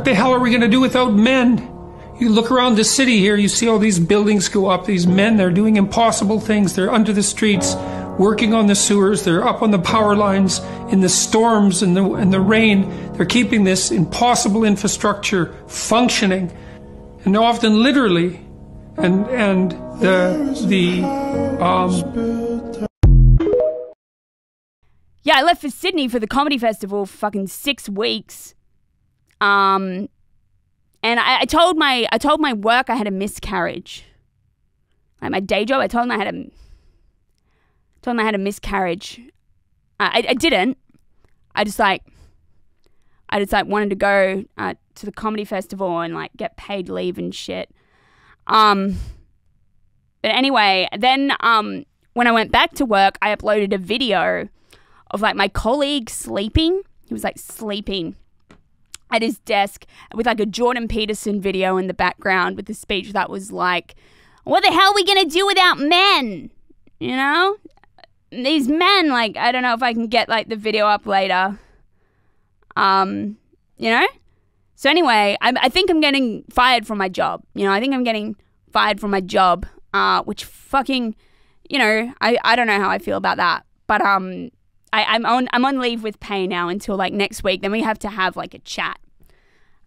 the hell are we going to do without men? You look around the city here, you see all these buildings go up. These men, they're doing impossible things. They're under the streets, working on the sewers. They're up on the power lines in the storms and the rain. They're keeping this impossible infrastructure functioning, and often literally. And Yeah, I left for Sydney for the comedy festival for fucking 6 weeks. And I told my work I had a miscarriage. Like my day job, I told them I had a miscarriage. I didn't. I just wanted to go to the comedy festival and like get paid leave and shit. But anyway, then when I went back to work, I uploaded a video of like my colleague sleeping. He was like sleeping at his desk with like a Jordan Peterson video in the background with the speech that was like, what the hell are we going to do without men? You know? These men, like, I don't know if I can get like the video up later. You know? So anyway, I think I'm getting fired from my job. You know, I think I'm getting fired from my job, which fucking, you know, I don't know how I feel about that. But I'm on leave with pay now until like next week. Then we have to have like a chat.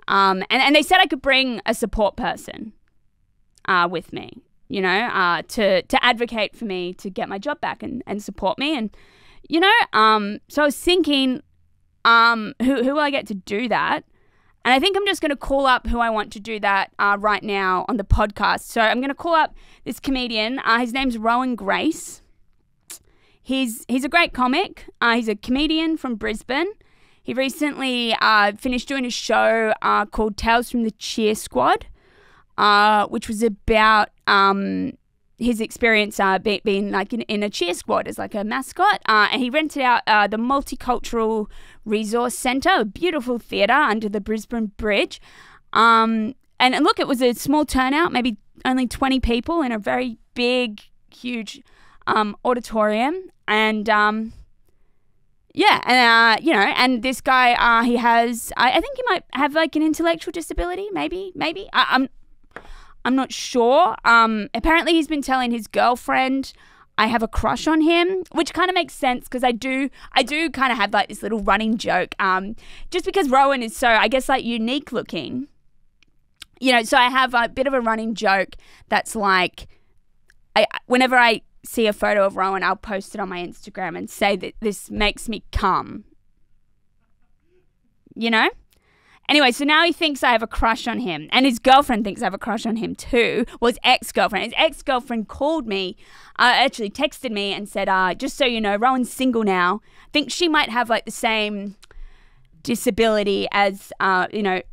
And they said I could bring a support person with me, you know, to advocate for me to get my job back and support me. And, you know, so I was thinking, who will I get to do that? And I think I'm just going to call up who I want to do that right now on the podcast. So I'm going to call up this comedian. His name's Rowan Grace. He's a great comic. He's a comedian from Brisbane. He recently finished doing a show called Tales from the Cheer Squad, which was about his experience being like in a cheer squad as like a mascot. And he rented out the Multicultural Resource Centre, a beautiful theatre under the Brisbane Bridge. And look, it was a small turnout, maybe only 20 people in a very big, huge auditorium. And yeah, and you know, and this guy, he has, I think he might have like an intellectual disability, maybe. I'm not sure. Apparently he's been telling his girlfriend I have a crush on him, which kind of makes sense because I do kind of have like this little running joke. Just because Rowan is so, I guess, like unique looking, you know, so I have a bit of a running joke that's like, whenever I see a photo of Rowan, I'll post it on my Instagram and say that this makes me cum. You know? Anyway, so now he thinks I have a crush on him, and his girlfriend thinks I have a crush on him too. Well, his ex-girlfriend. His ex-girlfriend called me, actually texted me and said, just so you know, Rowan's single now. I think she might have like the same disability as, you know,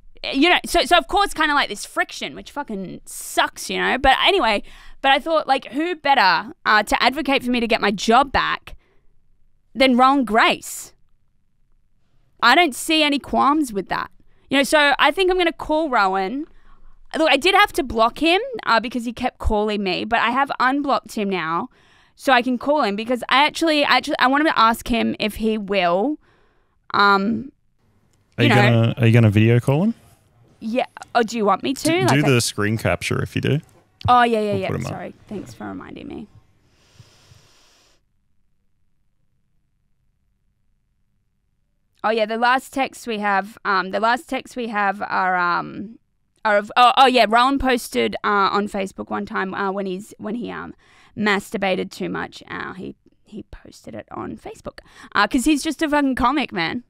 so of course kind of like this friction, which fucking sucks, you know. But anyway, I thought like who better to advocate for me to get my job back than Rowan Grace? I don't see any qualms with that. You know, so I think I'm going to call Rowan. Look, I did have to block him because he kept calling me, but I have unblocked him now so I can call him because I wanted to ask him if he will. Are you gonna video call him? Yeah. Oh, do you want me to? Do the screen capture if you do. Oh, yeah. Sorry. Thanks for reminding me. Oh yeah, the last texts we have are of Rowan posted on Facebook one time when he masturbated too much. He posted it on Facebook because he's just a fucking comic, man.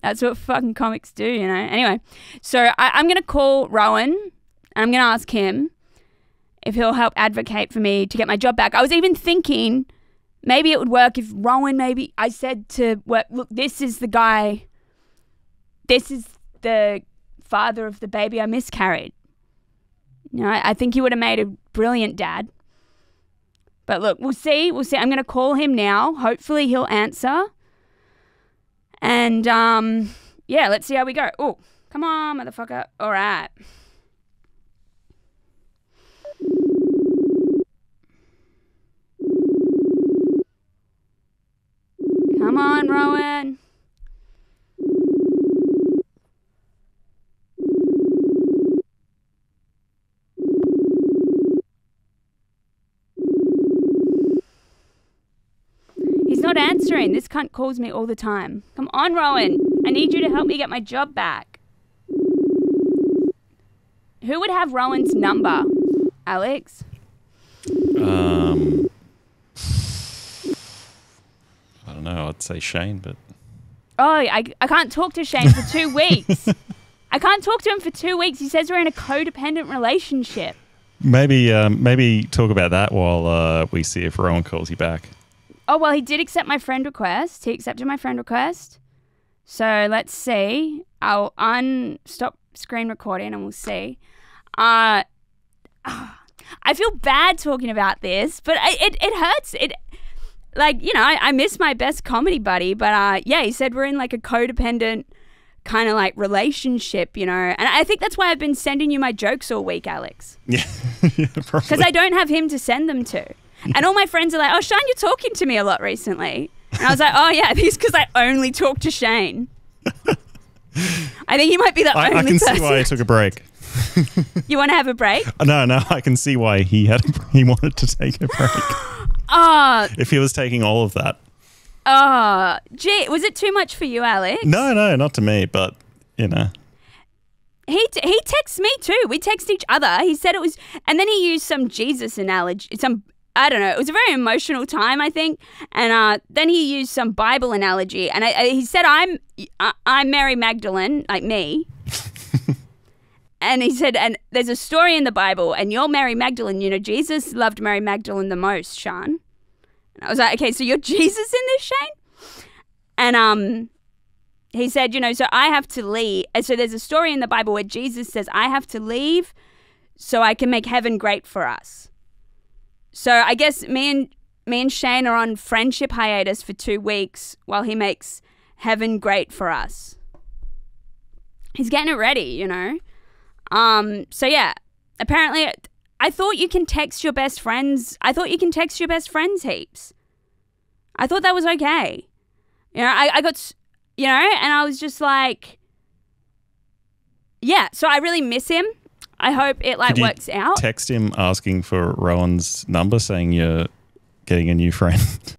That's what fucking comics do, you know. Anyway, so I'm gonna call Rowan and I'm gonna ask him if he'll help advocate for me to get my job back. I was even thinking maybe it would work if Rowan, maybe I said to work, look, this is the guy, this is the father of the baby I miscarried. You know, I think he would have made a brilliant dad. But look, we'll see. I'm going to call him now. Hopefully he'll answer. And, yeah, let's see how we go. Oh, come on, motherfucker. All right. Come on, Rowan. not answering. This cunt calls me all the time. Come on, Rowan. I need you to help me get my job back. Who would have Rowan's number, Alex? I don't know. I'd say Shane, but... Oh, I can't talk to Shane for 2 weeks. I can't talk to him for 2 weeks. He says we're in a codependent relationship. Maybe talk about that while we see if Rowan calls you back. Oh, well, he did accept my friend request. He accepted my friend request. So let's see. I'll stop screen recording and we'll see. I feel bad talking about this, but it hurts. I miss my best comedy buddy, but yeah, he said we're in like a codependent kind of like relationship, you know, and I think that's why I've been sending you my jokes all week, Alex. Yeah, probably. Because I don't have him to send them to. And all my friends are like, oh, Shane, you're talking to me a lot recently. And I was like, oh, yeah, this is because I only talk to Shane. I think he might be the only person. I can see why he took a break. You want to have a break? No, I can see why he wanted to take a break. If he was taking all of that. Gee, was it too much for you, Alex? No, not to me, but, you know. He texts me too. We text each other. He said it was, and then he used some Jesus analogy, I don't know. It was a very emotional time, I think. And then he used some Bible analogy, and he said, "I'm Mary Magdalene, like me." And he said, "And there's a story in the Bible, and you're Mary Magdalene. You know, Jesus loved Mary Magdalene the most, Sean." And I was like, "Okay, so you're Jesus in this, Shane?" And he said, "You know, so I have to leave. And so there's a story in the Bible where Jesus says, I have to leave so I can make heaven great for us." So I guess me and Shane are on friendship hiatus for 2 weeks while he makes heaven great for us. He's getting it ready, you know. So yeah, apparently I thought you can text your best friends. I thought you can text your best friends heaps. I thought that was okay. You know, I got, you know, and I was just like, yeah, so I really miss him. I hope it works out. Text him asking for Rowan's number, saying you're getting a new friend.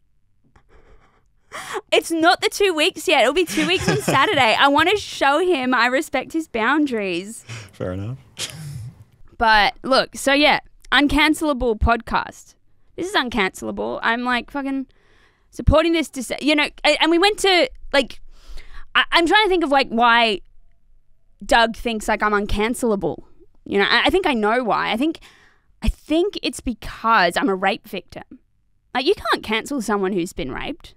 It's not the 2 weeks yet. It'll be 2 weeks on Saturday. I want to show him I respect his boundaries. Fair enough. But look, so yeah, Uncancellable podcast. This is Uncancellable. I'm like fucking supporting this, you know, and we went to like, I'm trying to think of like why Doug thinks like I'm uncancelable. You know, I think I know why. I think it's because I'm a rape victim. Like, you can't cancel someone who's been raped.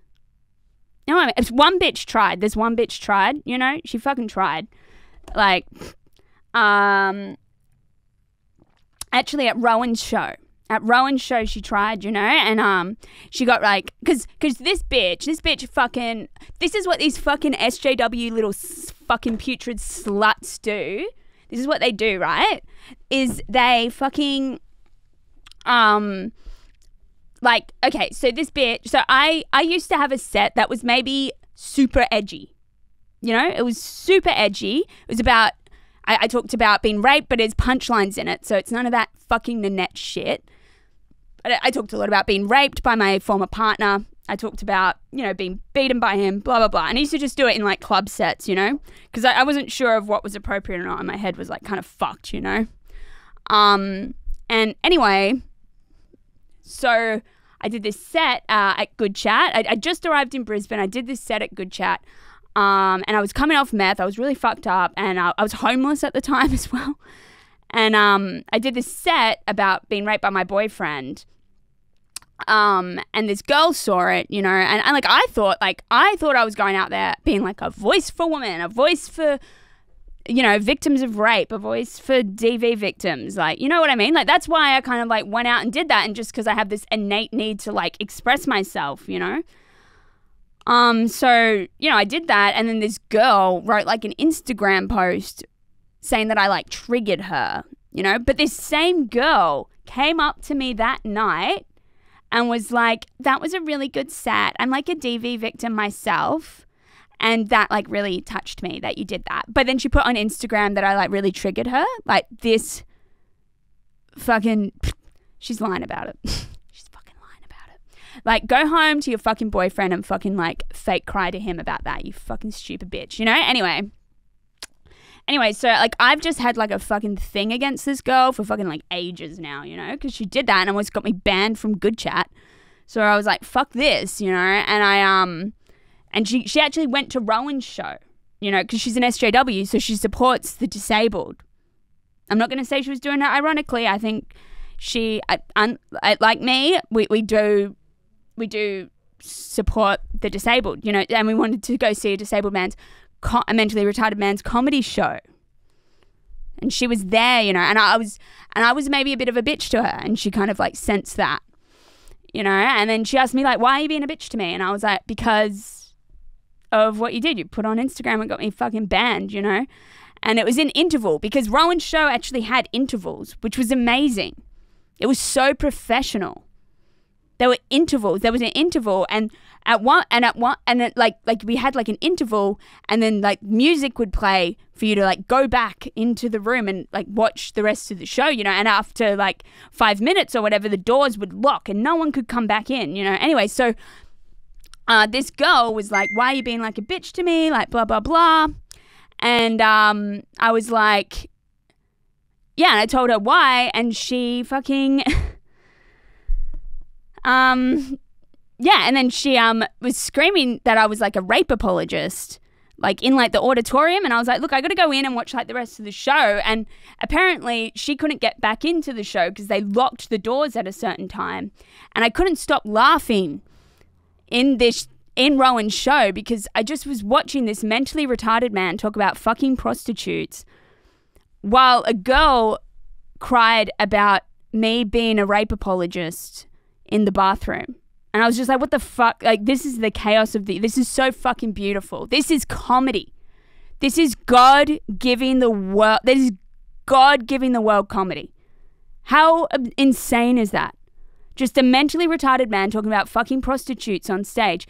You know what I mean? It's one bitch tried. There's one bitch tried, you know? She fucking tried. Like, actually at Rowan's show. At Rowan's show she tried, you know? And she got like, because this bitch fucking, this is what these fucking SJW little fucking putrid sluts do. This is what they do, right? Is they fucking, like, okay, so this bitch, so I used to have a set that was maybe super edgy. You know, it was super edgy. It was about, I talked about being raped, but there's punchlines in it, so it's none of that fucking Nanette shit. But I talked a lot about being raped by my former partner. I talked about, you know, being beaten by him, blah, blah, blah. And I used to just do it in, like, club sets, you know? Because I wasn't sure of what was appropriate or not, and my head was, like, kind of fucked, you know? And anyway, so I did this set at Good Chat. I just arrived in Brisbane. I did this set at Good Chat. And I was coming off meth. I was really fucked up. And I was homeless at the time as well. And I did this set about being raped by my boyfriend. And this girl saw it, you know, and like I thought I was going out there being like a voice for women, a voice for, you know, victims of rape, a voice for DV victims, like, you know what I mean? Like, that's why I kind of like went out and did that, and just because I have this innate need to like express myself, you know. So, you know, I did that, and then this girl wrote like an Instagram post saying that I like triggered her, you know, but this same girl came up to me that night and was like, that was a really good set. I'm like a DV victim myself. And that like really touched me that you did that. But then she put on Instagram that I like really triggered her. Like, this fucking, she's lying about it. She's fucking lying about it. Like, go home to your fucking boyfriend and fucking, like, fake cry to him about that, you fucking stupid bitch, you know? Anyway, so, like, I've just had, like, a fucking thing against this girl for fucking, like, ages now, you know? Because she did that and almost got me banned from Good Chat. So I was like, fuck this, you know? And and she actually went to Rowan's show, you know, because she's an SJW, so she supports the disabled. I'm not going to say she was doing it ironically. I think she, like me, we do support the disabled, you know, and we wanted to go see a mentally retarded man's comedy show. And she was there, you know, and I was maybe a bit of a bitch to her, and she kind of like sensed that, you know, and then she asked me like, why are you being a bitch to me? And I was like, because of what you did. You put on Instagram and got me fucking banned, you know? And it was in interval, because Rowan's show actually had intervals, which was amazing. It was so professional. There were intervals. There was an interval, and we had like an interval, and then like music would play for you to like go back into the room and like watch the rest of the show, you know, and after like 5 minutes or whatever, the doors would lock and no one could come back in, you know. Anyway, so this girl was like, why are you being like a bitch to me? Like, blah, blah, blah. And I was like, yeah, and I told her why, and she fucking, yeah, and then she was screaming that I was like a rape apologist, like in like the auditorium, and I was like, look, I got to go in and watch like the rest of the show, and apparently she couldn't get back into the show because they locked the doors at a certain time, and I couldn't stop laughing in Rowan's show because I just was watching this mentally retarded man talk about fucking prostitutes while a girl cried about me being a rape apologist in the bathroom. And I was just like, what the fuck? Like, this is the chaos of this is so fucking beautiful. This is comedy. This is God giving the world comedy. How insane is that? Just a mentally retarded man talking about fucking prostitutes on stage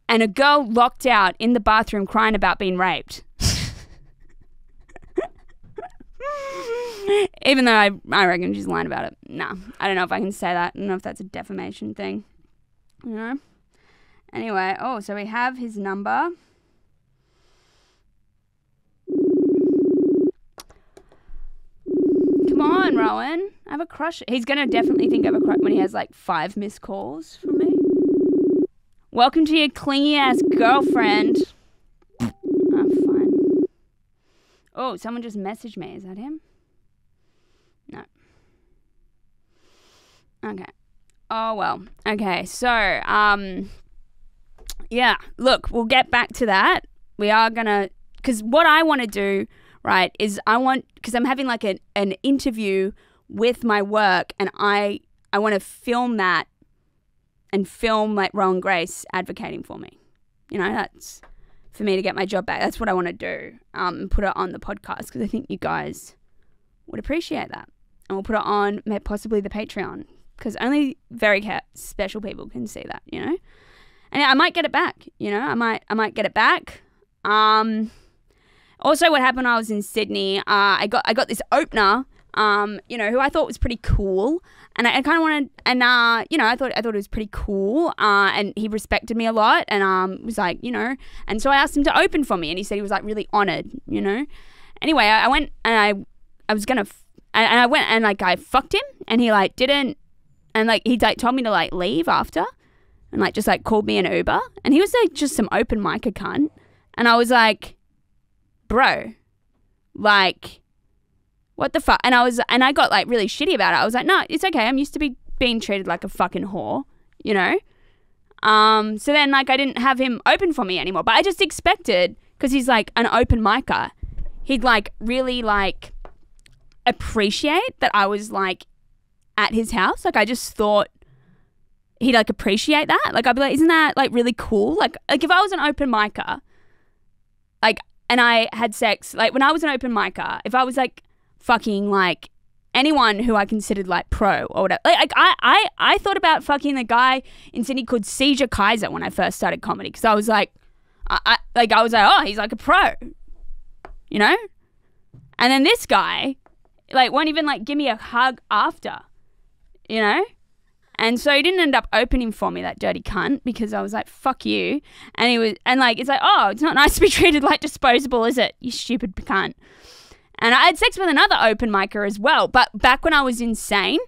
and a girl locked out in the bathroom crying about being raped. Even though I reckon she's lying about it. Nah, I don't know if I can say that. I don't know if that's a defamation thing. You know? Anyway, so we have his number. Come on, Rowan. I have a crush. He's going to definitely think I have a crush when he has like 5 missed calls from me. Welcome to your clingy ass girlfriend. Oh, fine. Oh, someone just messaged me. Is that him? No. Okay. Oh, well. Okay, so, yeah, look, we'll get back to that. We are going to, because what I want to do, right, is because I'm having like an interview with my work, and I want to film that and film like Rowan Grace advocating for me. You know, that's for me to get my job back. That's what I want to do, and put it on the podcast because I think you guys would appreciate that. And we'll put it on possibly the Patreon because only very special people can see that, you know. And I might get it back, you know. I might get it back. Also, what happened when I was in Sydney, I got this opener, you know, who I thought was pretty cool, and I kind of wanted, and you know, I thought it was pretty cool, and he respected me a lot, and was like, you know, and so I asked him to open for me, and he said he was like really honored, you know. Anyway, I went and I was gonna, and I went and like I fucked him, and he like didn't, and like he like told me to like leave after, and like just like called me an Uber, and he was like just some open micer cunt, and I was like, bro, like, what the fuck? And I got like really shitty about it. I was like, no, it's okay. I'm used to being treated like a fucking whore, you know? So then like I didn't have him open for me anymore, but I just expected, because he's like an open micer, he'd like really like appreciate that I was like at his house. Like I just thought he'd like appreciate that. Like I'd be like, isn't that like really cool? Like if I was an open micer, like, and I had sex, like when I was an open micer, if I was like fucking like anyone who I considered like pro or whatever, like I thought about fucking the guy in Sydney called Seizure Kaiser when I first started comedy, because I was like, I was like, oh, he's like a pro, you know? And then this guy like won't even like give me a hug after, you know? And so he didn't end up opening for me, that dirty cunt, because I was like, fuck you. And it's like, oh, it's not nice to be treated like disposable, is it? You stupid cunt. And I had sex with another open micer as well, but back when I was insane.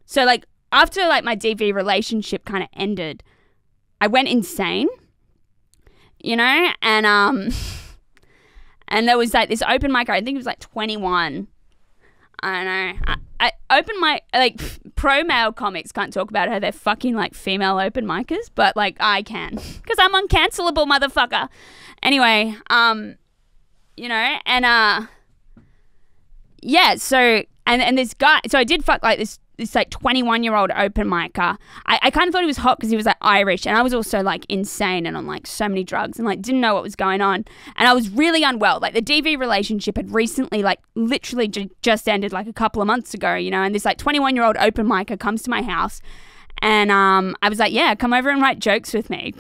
So like after like my DV relationship kind of ended, I went insane, you know, and there was like this open micer, I think it was like 21. I don't know. I open my, like, pro male comics can't talk about how they're fucking like female open micers, but like I can, because I'm uncancelable, motherfucker. Anyway, you know, and yeah, so and this guy, so I did fuck like this like 21-year-old open micer. I kind of thought he was hot because he was like Irish, and I was also like insane and on like so many drugs and like didn't know what was going on, and I was really unwell. Like the DV relationship had recently like literally just ended like a couple of months ago, you know, and this like 21-year-old open micer comes to my house, and I was like, yeah, come over and write jokes with me.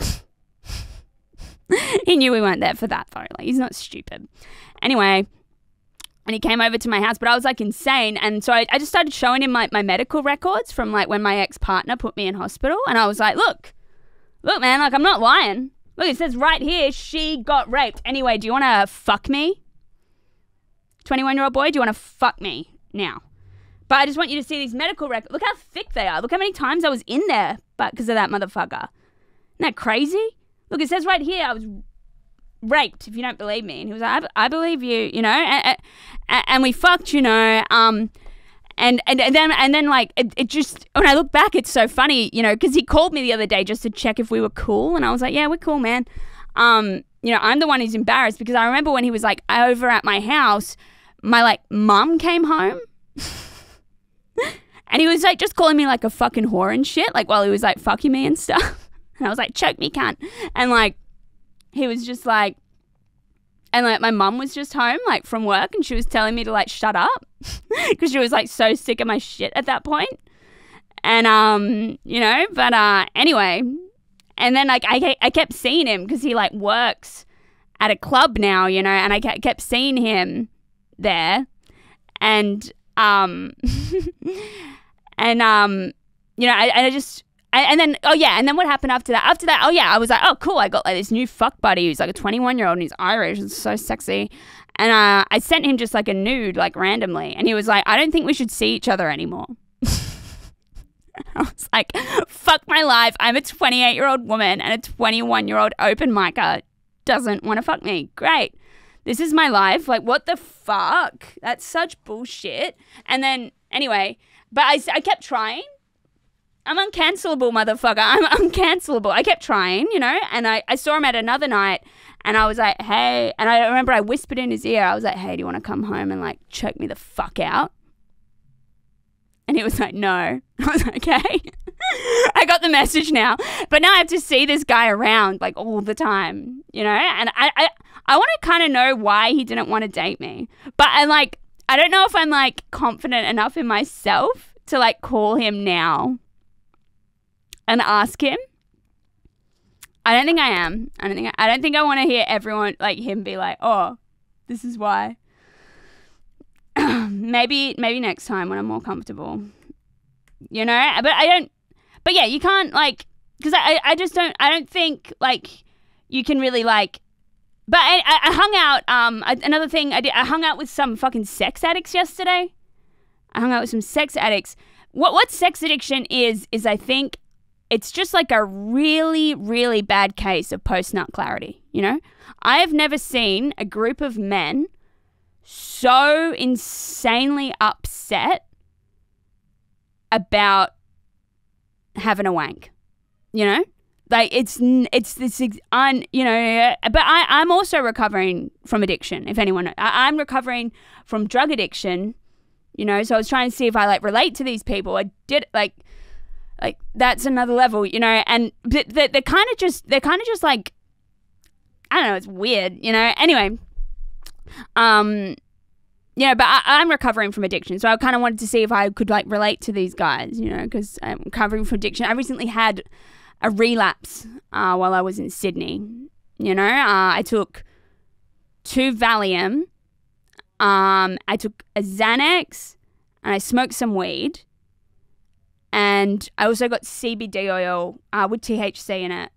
He knew we weren't there for that though. Like he's not stupid. Anyway. And he came over to my house, but I was like insane. And so I just started showing him like my medical records from like when my ex-partner put me in hospital. And I was like, look, man, like I'm not lying. Look, it says right here, she got raped. Anyway, do you want to fuck me? 21-year-old boy, do you want to fuck me now? But I just want you to see these medical records. Look how thick they are. Look how many times I was in there because of that motherfucker. Isn't that crazy? Look, it says right here I was raped, if you don't believe me. And he was like, I believe you, you know, and we fucked, you know, and then like it just, when I look back, it's so funny, you know, because he called me the other day just to check if we were cool, and I was like, yeah, we're cool, man. You know, I'm the one who's embarrassed, because I remember when he was like over at my house, my like mum came home and he was like just calling me like a fucking whore and shit, like while he was like fucking me and stuff. And I was like, choke me, cunt. And like he was just like, and like my mum was just home like from work, and she was telling me to like shut up because she was like so sick of my shit at that point. And you know, but anyway, and then like I kept seeing him because he like works at a club now, you know, and I kept seeing him there, and and you know, I just. And then, oh yeah, and then what happened after that? After that, oh yeah, I was like, oh cool, I got like this new fuck buddy who's like a 21-year-old and he's Irish and so sexy. And I sent him just like a nude, like randomly. And he was like, I don't think we should see each other anymore. I was like, fuck my life. I'm a 28-year-old woman and a 21-year-old open micer doesn't want to fuck me. Great. This is my life. Like, what the fuck? That's such bullshit. And then, anyway, but I kept trying. I'm uncancelable, motherfucker. I'm uncancelable. I kept trying, you know, and I saw him at another night, and I was like, hey, and I remember I whispered in his ear, I was like, hey, do you want to come home and like choke me the fuck out? And he was like, no. I was like, okay. I got the message now. But now I have to see this guy around like all the time, you know, and I want to kind of know why he didn't want to date me. But I don't know if I'm like confident enough in myself to like call him now and ask him. I don't think I am. I don't think I want to hear everyone like him be like, oh, this is why. maybe next time when I'm more comfortable, you know, but yeah, you can't like, because I don't think like you can really like, but I hung out, another thing I did, I hung out with some fucking sex addicts yesterday. What sex addiction is I think it's just like a really, really bad case of post-nut clarity, you know? I have never seen a group of men so insanely upset about having a wank, you know? Like, it's this, you know, but I'm also recovering from addiction, if anyone, I'm recovering from drug addiction, you know? So I was trying to see if I, like, relate to these people. I did, like that's another level, you know, and they're kind of just like, I don't know, it's weird, you know. Anyway, you know, but I'm recovering from addiction, so I kind of wanted to see if I could like relate to these guys, you know, because I'm recovering from addiction. I recently had a relapse while I was in Sydney, you know. I took 2 Valium, I took a Xanax, and I smoked some weed. And I also got CBD oil with THC in it.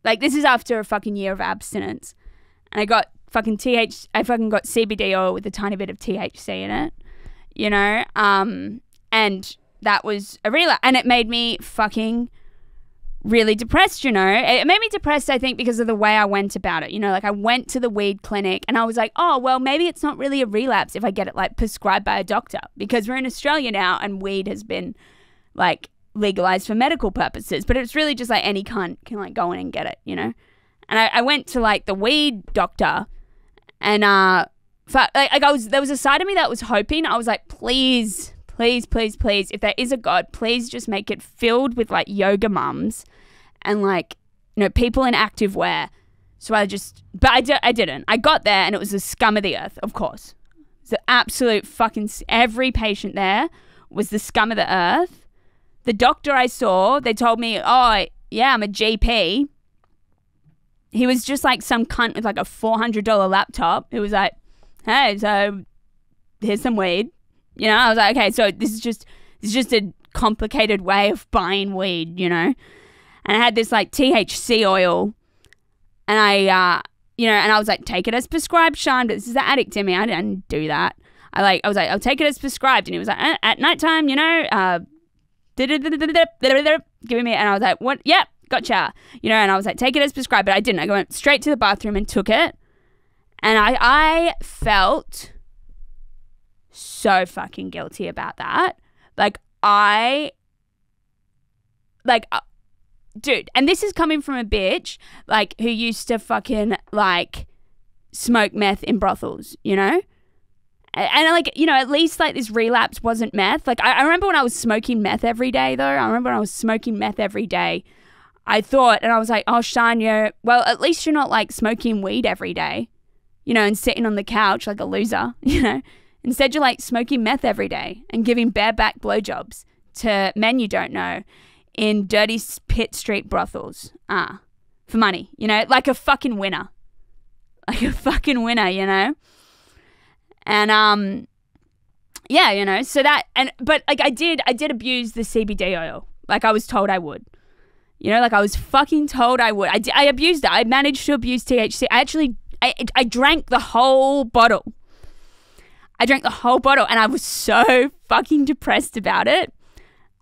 Like, this is after a fucking year of abstinence. And I got got CBD oil with a tiny bit of THC in it, you know? And that was a relapse. And it made me fucking really depressed, you know? It made me depressed, I think, because of the way I went about it. You know, like, I went to the weed clinic and I was like, oh, well, maybe it's not really a relapse if I get it, like, prescribed by a doctor. Because we're in Australia now and weed has been, like, legalized for medical purposes. But it's really just, like, any cunt can, like, go in and get it, you know? And I went to, like, the weed doctor and, there was a side of me that was hoping. I was like, please, if there is a God, please just make it filled with, like, yoga mums and, like, you know, people in active wear. So I didn't. I got there and it was the scum of the earth, of course. The absolute fucking, every patient there was the scum of the earth. The doctor I saw, they told me, oh, yeah, I'm a GP. He was just like some cunt with like a $400 laptop who was like, hey, so here's some weed. You know, I was like, okay, so this is just a complicated way of buying weed, you know? And I had this like THC oil and I was like, take it as prescribed, Sean, but this is the addict in me. I didn't do that. I was like, I'll take it as prescribed. And he was like, at nighttime, you know, giving me, and I was like, what? Yep, gotcha. You know, and I was like, take it as prescribed, but I didn't. I went straight to the bathroom and took it. And I felt so fucking guilty about that. Dude, and this is coming from a bitch, like, who used to fucking, like, smoke meth in brothels, you know? And, like, you know, at least, like, this relapse wasn't meth. Like, I remember when I was smoking meth every day, though. I thought, and I was like, oh, Shania, well, at least you're not, like, smoking weed every day, you know, and sitting on the couch like a loser, you know? Instead, you're, like, smoking meth every day and giving bareback blowjobs to men you don't know in dirty Pitt Street brothels for money, you know, like a fucking winner. You know? And, yeah, you know, so that, but like I did abuse the CBD oil. Like I was told I would, you know, like I was fucking told I would. I abused it. I managed to abuse THC. I drank the whole bottle. And I was so fucking depressed about it.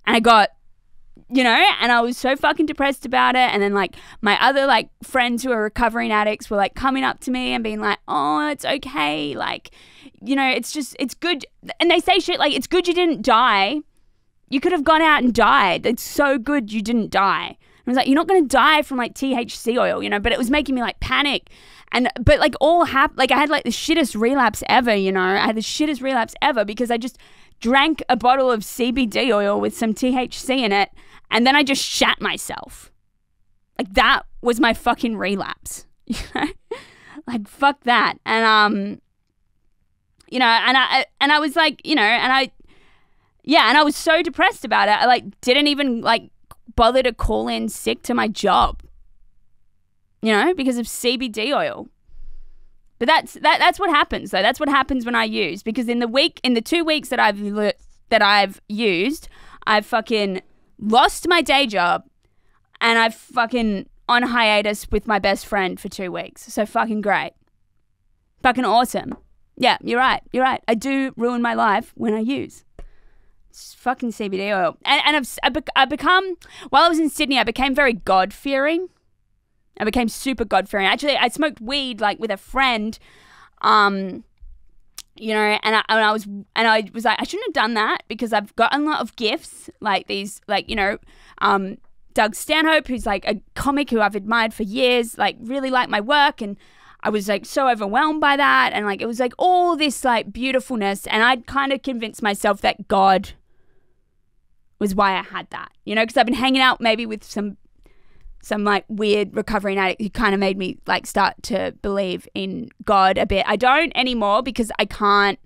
And I got, you know, and I was so fucking depressed about it. And then, like, my other, like, friends who are recovering addicts were, like, coming up to me and being like, oh, it's okay. Like, you know, it's good. And they say shit like, it's good you didn't die. You could have gone out and died. It's so good you didn't die. And I was like, you're not going to die from, like, THC oil, you know, but it was making me, like, panic. But, like, I had, like, the shittest relapse ever, you know. I had the shittest relapse ever because I just drank a bottle of CBD oil with some THC in it. And then I just shat myself. Like, that was my fucking relapse. You know? Like, fuck that. And, you know, and I was like, you know, and I was so depressed about it. I, like, didn't even, like, bother to call in sick to my job. You know, because of CBD oil. But that's what happens, though. That's what happens when I use. Because in the 2 weeks that I've used, I've fucking lost my day job and I've fucking on hiatus with my best friend for 2 weeks. So fucking great. Fucking awesome. Yeah, you're right. I do ruin my life when I use. It's fucking CBD oil. And I've become, while I was in Sydney, I became very God-fearing. I became super God-fearing. Actually, I smoked weed, like, with a friend, you know, and I was like, I shouldn't have done that because I've gotten a lot of gifts, like these, like, you know, Doug Stanhope, who's like a comic who I've admired for years, like really liked my work, and I was like so overwhelmed by that, and like it was like all this like beautifulness, and I'd kind of convinced myself that God was why I had that, you know, because I've been hanging out maybe with some like weird recovering addict who kind of made me like start to believe in God a bit. I don't anymore because I can't,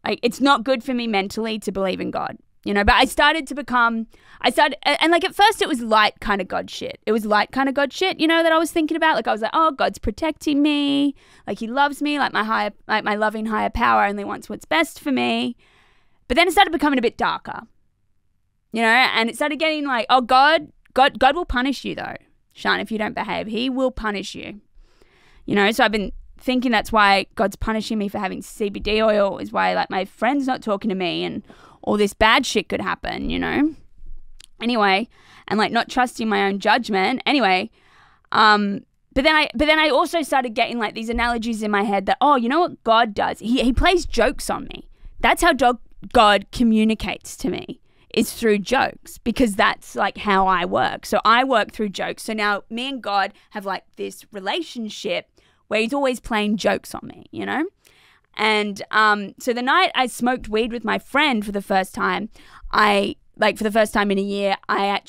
like, it's not good for me mentally to believe in God, you know, but I started, and like at first it was light kind of God shit. It was light kind of God shit, you know, that I was thinking about. Like I was like, oh, God's protecting me. Like he loves me, like my loving higher power only wants what's best for me. But then it started becoming a bit darker. you know, and it started getting like, oh, God will punish you though, Sian, if you don't behave. He will punish you. You know, so I've been thinking that's why God's punishing me for having CBD oil, is why like my friend's not talking to me and all this bad shit could happen, you know. Anyway, and like not trusting my own judgment. Anyway, but then I also started getting like these analogies in my head that, oh, you know what God does? He plays jokes on me. That's how God communicates to me, is through jokes, because that's like how I work. So I work through jokes. So now me and God have like this relationship where he's always playing jokes on me, you know? And so the night I smoked weed with my friend for the first time, for the first time in a year, I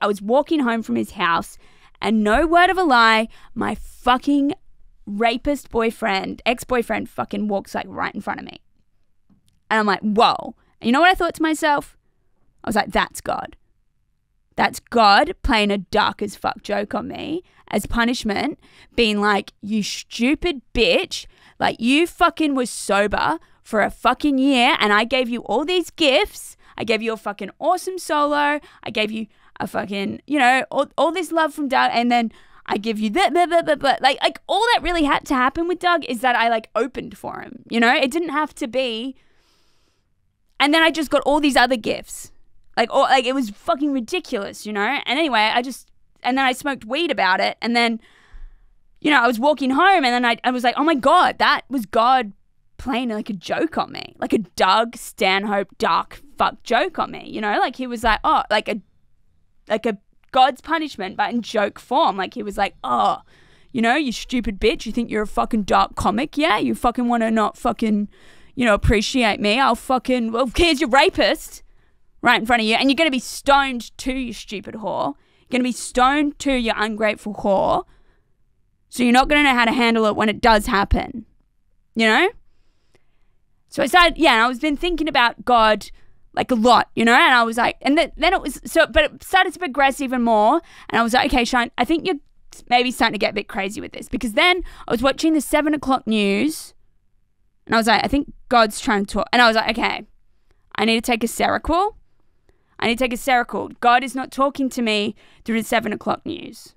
was walking home from his house, and no word of a lie, my fucking rapist boyfriend, ex-boyfriend fucking walks like right in front of me. And I'm like, whoa. And you know what I thought to myself? I was like, that's God. That's God playing a dark as fuck joke on me as punishment, being like, you stupid bitch, like you fucking was sober for a fucking year and I gave you all these gifts. I gave you a fucking awesome solo. I gave you a fucking, you know, all this love from Doug, and then I give you that, blah, blah, blah, blah. Like all that really had to happen with Doug is that I like opened for him, you know? It didn't have to be. And then I just got all these other gifts. Like it was fucking ridiculous, you know? And anyway, and then I smoked weed about it. And then, you know, I was walking home and then I was like, oh my God, that was God playing like a joke on me. Like a Doug Stanhope dark fuck joke on me, you know? Like he was like, oh, like a God's punishment, but in joke form. Like he was like, oh, you know, you stupid bitch. You think you're a fucking dark comic? Yeah, you fucking want to not fucking, you know, appreciate me. Well, here's your rapist right in front of you, and you're going to be stoned too, you stupid whore. You're going to be stoned too, you ungrateful whore. So you're not going to know how to handle it when it does happen, you know? So I was been thinking about God like a lot, you know? And I was like, and then it was, but it started to progress even more. And I was like, okay, Sian, I think you're maybe starting to get a bit crazy with this, because then I was watching the 7 o'clock news and I was like, I think God's trying to talk. And I was like, okay, I need to take a Seroquel. God is not talking to me through the 7 o'clock news.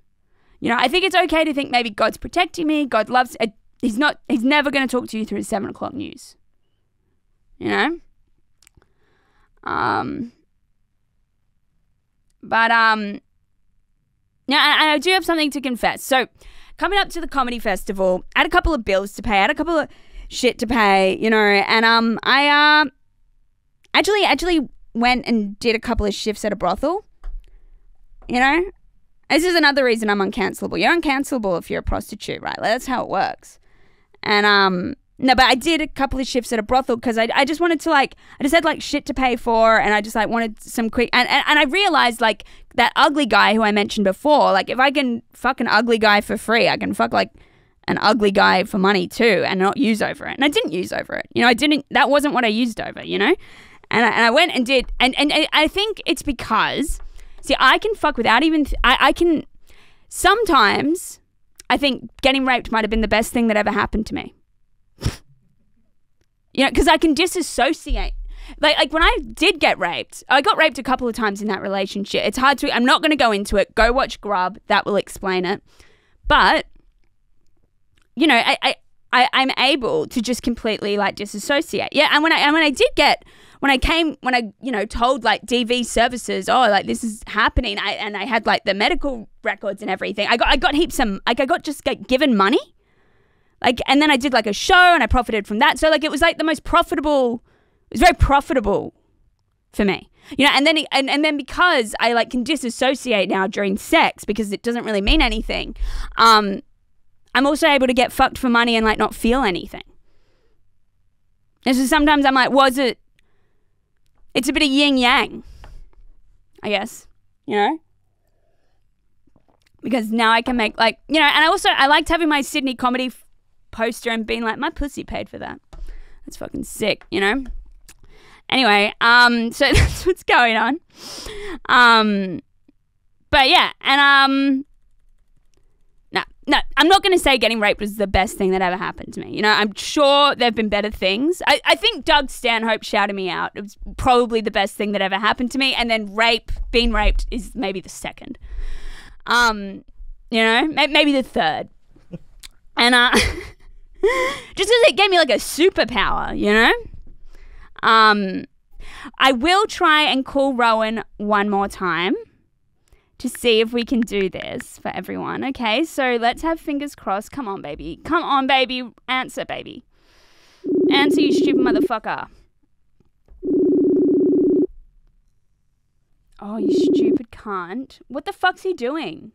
You know, I think it's okay to think maybe God's protecting me. God loves it. He's never going to talk to you through the 7 o'clock news. You know? Yeah, and I do have something to confess. So, coming up to the comedy festival, I had a couple of bills to pay. I had a couple of shit to pay, you know, and I actually went and did a couple of shifts at a brothel, you know. This is another reason I'm uncancelable. You're uncancelable if you're a prostitute, right? Like, that's how it works. And no, but I did a couple of shifts at a brothel because I just wanted to I just had like shit to pay for, and I just like wanted some quick, and I realized like that ugly guy who I mentioned before, like if I can fuck an ugly guy for free, I can fuck like an ugly guy for money too and not use over it. And I didn't use over it. You know, that wasn't what I used over, you know? And I went and did, and I think it's because, see, I can fuck without even, I can, sometimes I think getting raped might have been the best thing that ever happened to me. You know, because I can disassociate. Like when I did get raped, I got raped a couple of times in that relationship. It's hard to, I'm not going to go into it. Go watch Grub. That will explain it. But, you know, I'm able to just completely like disassociate. Yeah. And when I you know, told like DV services, oh, like this is happening. I had like the medical records and everything. I got heaps I got just given money. Like, and then I did like a show and I profited from that. So like, it was like the most profitable, it was very profitable for me, you know, and then because I like can disassociate now during sex because it doesn't really mean anything. I'm also able to get fucked for money and like not feel anything. And so sometimes I'm like, it's a bit of yin yang, I guess, you know, because now I can make like, you know, and I liked having my Sydney comedy poster and being like, my pussy paid for that. That's fucking sick, you know? Anyway, so that's what's going on. But yeah, and, No, I'm not going to say getting raped was the best thing that ever happened to me. You know, I'm sure there have been better things. I think Doug Stanhope shouted me out. It was probably the best thing that ever happened to me. And then being raped is maybe the second. You know, maybe the third. And just because it gave me like a superpower, you know? I will try and call Rowan one more time to see if we can do this for everyone. Okay, so let's have fingers crossed. Come on, baby. Come on, baby. Answer, baby. Answer, you stupid motherfucker. Oh, you stupid cunt. What the fuck's he doing?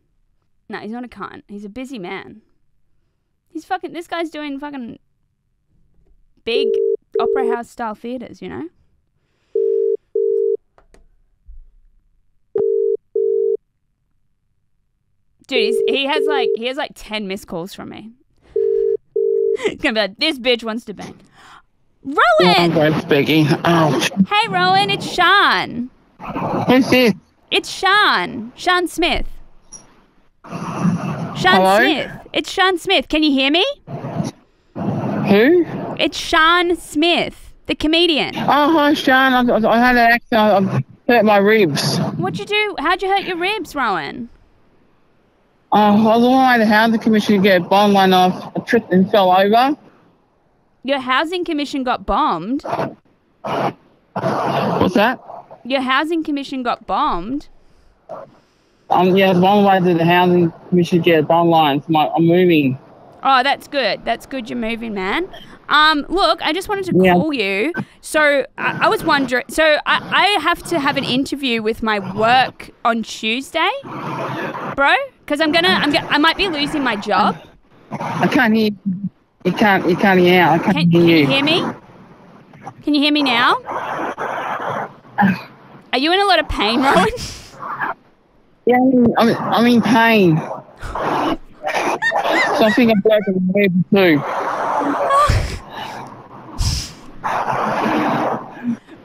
No, he's not a cunt. He's a busy man. This guy's doing fucking big opera house style theatres, you know? Dude, he has like 10 missed calls from me. It's gonna be like, this bitch wants to bang. Rowan! I'm speaking. Ouch. Hey, Rowan, it's Sian. Who's this? It's Sian. Sian Smyth. Hello? Smyth. It's Sian Smyth. Can you hear me? Who? It's Sian Smyth, the comedian. Oh, hi, Sean. I had an accident. I hurt my ribs. What'd you do? How'd you hurt your ribs, Rowan? I was on my way to the Housing Commission to get a bond when I tripped and fell over. Your housing commission got bombed. What's that? Your housing commission got bombed. Yeah, I was on my way to the Housing Commission to get a bond line. So I'm moving. Oh, that's good. That's good you're moving, man. Look, I just wanted to call you. So I was wondering. So I have to have an interview with my work on Tuesday, bro. Because I might be losing my job. I can't hear. You can't hear out. I can't hear you. Can you hear me? Can you hear me now? Are you in a lot of pain, Rowan? Yeah, I'm in pain. So I think I've broken my rib too.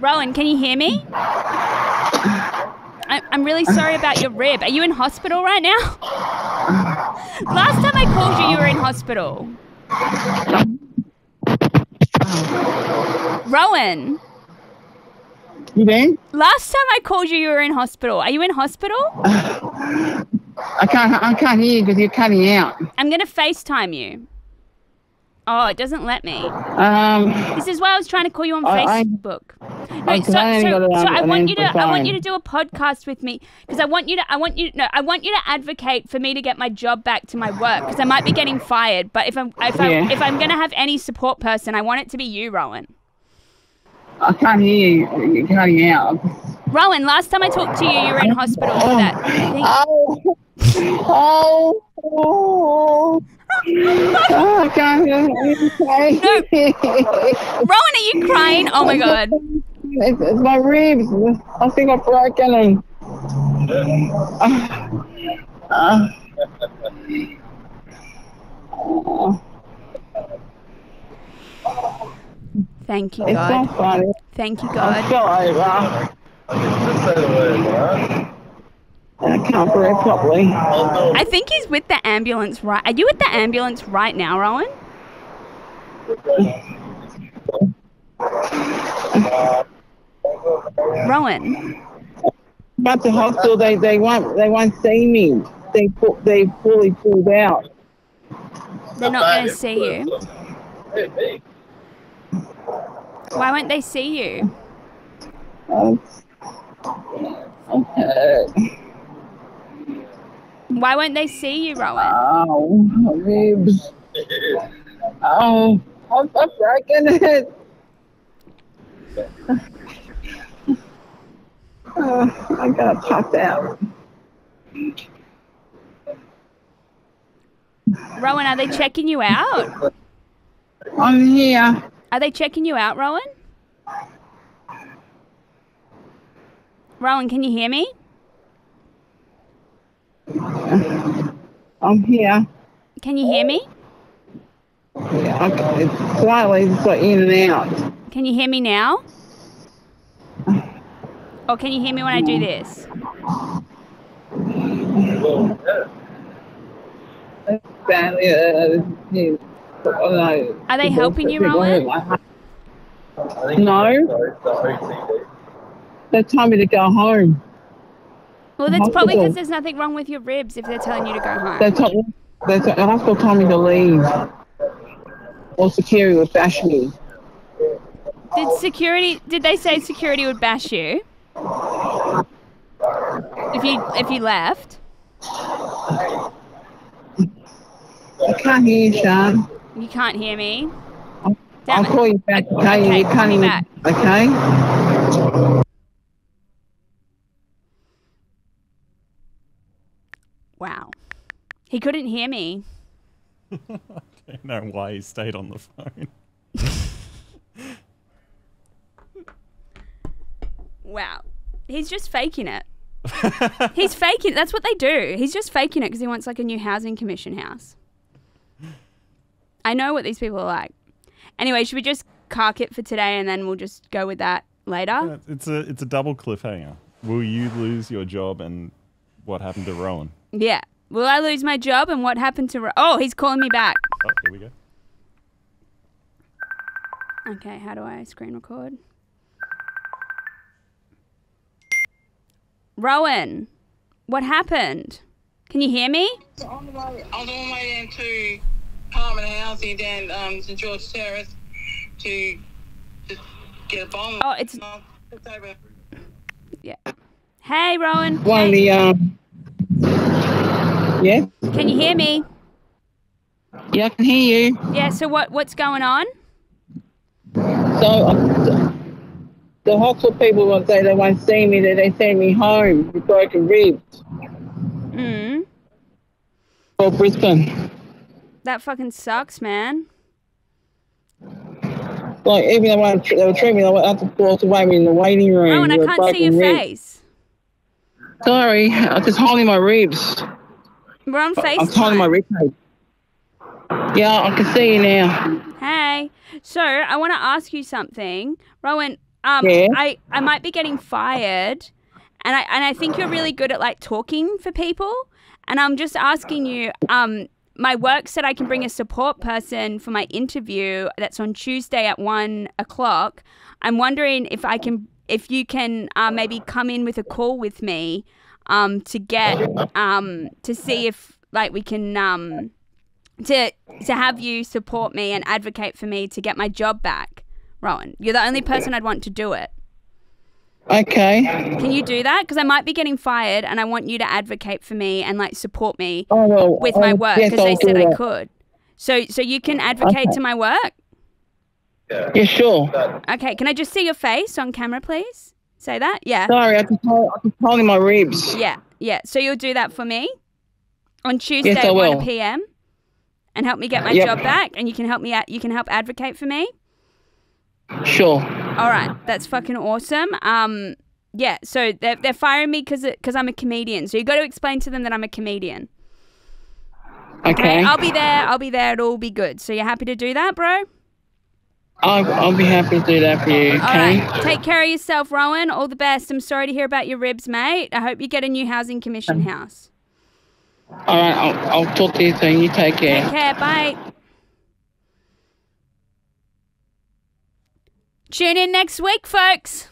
Rowan, can you hear me? I'm really sorry about your rib. Are you in hospital right now? Last time I called you, you were in hospital. Rowan. You there? Last time I called you, you were in hospital. Are you in hospital? I can't hear you because you're cutting out. I'm going to FaceTime you. Oh, it doesn't let me. This is why I was trying to call you on Facebook. So I want you to do a podcast with me because I want you to advocate for me to get my job back to my work because I might be getting fired. But if I'm going to have any support person, I want it to be you, Rowan. I can't hear you. You're cutting out. Rowan, last time I talked to you, you were in hospital for that. I can't hear you. Rowan, are you crying? Oh my God. It's my ribs. I think I've broken them. Thank you, It's God. so funny. Thank you, I God. fell over. I can't breathe properly. I think he's with the ambulance right. Are you at the ambulance right now, Rowan? Rowan. At the hospital, they won't see me. They fully pulled out. They're not going to see you. Why won't they see you? Okay. Why won't they see you, Rowan? Oh, my ribs. Oh, I'm breaking it. I got popped out. Rowan, are they checking you out? I'm here. Are they checking you out, Rowan? Rowan, can you hear me? I'm here. Can you hear me? Yeah, okay. It's slightly just got in and out. Can you hear me now? Or can you hear me when I do this? Badly, yeah. Are they helping you, Rowan? No. They told me to go home. Well, that's probably because there's nothing wrong with your ribs if they're telling you to go home. The hospital told me to leave. Or security would bash me. Did they say security would bash you? If you left? I can't hear you, Sean. You can't hear me? I'll call you back, okay? Okay, You can't hear me, back. okay? Wow. He couldn't hear me. I don't know why he stayed on the phone. Wow. He's just faking it. He's faking it. That's what they do. He's just faking it because he wants like a new housing commission house. I know what these people are like. Anyway, should we just cark it for today and then we'll just go with that later? Yeah, it's a double cliffhanger. Will you lose your job and what happened to Rowan? Yeah. Will I lose my job and what happened to... Oh, he's calling me back. Oh, here we go. Okay, how do I screen record? Rowan, what happened? Can you hear me? I was on my way into Parliament Housing down St George Terrace to get a bomb. Oh, it's... Yeah. Hey, Rowan. One of the, yeah? Can you hear me? Yeah, I can hear you. Yeah, so what's going on? So, the hospital people will say they won't see me, that they send me home with broken ribs. For Brisbane. That fucking sucks, man. Like, even though they were treating me, they would have to force away me in the waiting room. Rowan, I can't see your face. Sorry, I'm just holding my ribs. We're on FaceTime. I'm holding my rib cage. Yeah, I can see you now. Hey, so I want to ask you something, Rowan. Yeah? I might be getting fired, and I think you're really good at like talking for people, and I'm just asking you. My work said I can bring a support person for my interview that's on Tuesday at 1:00. I'm wondering if you can maybe come in with a call with me to get to see if like we can to have you support me and advocate for me to get my job back. Rowan, you're the only person I'd want to do it. Okay. Can you do that? Because I might be getting fired and I want you to advocate for me and like support me with my work because they said I could. So you can advocate to my work? Yeah, sure. Okay, can I just see your face on camera, please? Say that? Yeah. Sorry, I'm just holding my ribs. Yeah. So you'll do that for me on Tuesday Yes, I at will. 1 p.m. and help me get my job back, and you can help me out. You can help advocate for me. Sure. All right, that's fucking awesome. Yeah. So they're firing me because I'm a comedian. So you got to explain to them that I'm a comedian. Okay. I'll be there. It'll all be good. So you're happy to do that, bro? I'll be happy to do that for you, okay? All right. Take care of yourself, Rowan. All the best. I'm sorry to hear about your ribs, mate. I hope you get a new housing commission house. All right, I'll talk to you soon. You take care. Take care. Bye. Tune in next week, folks.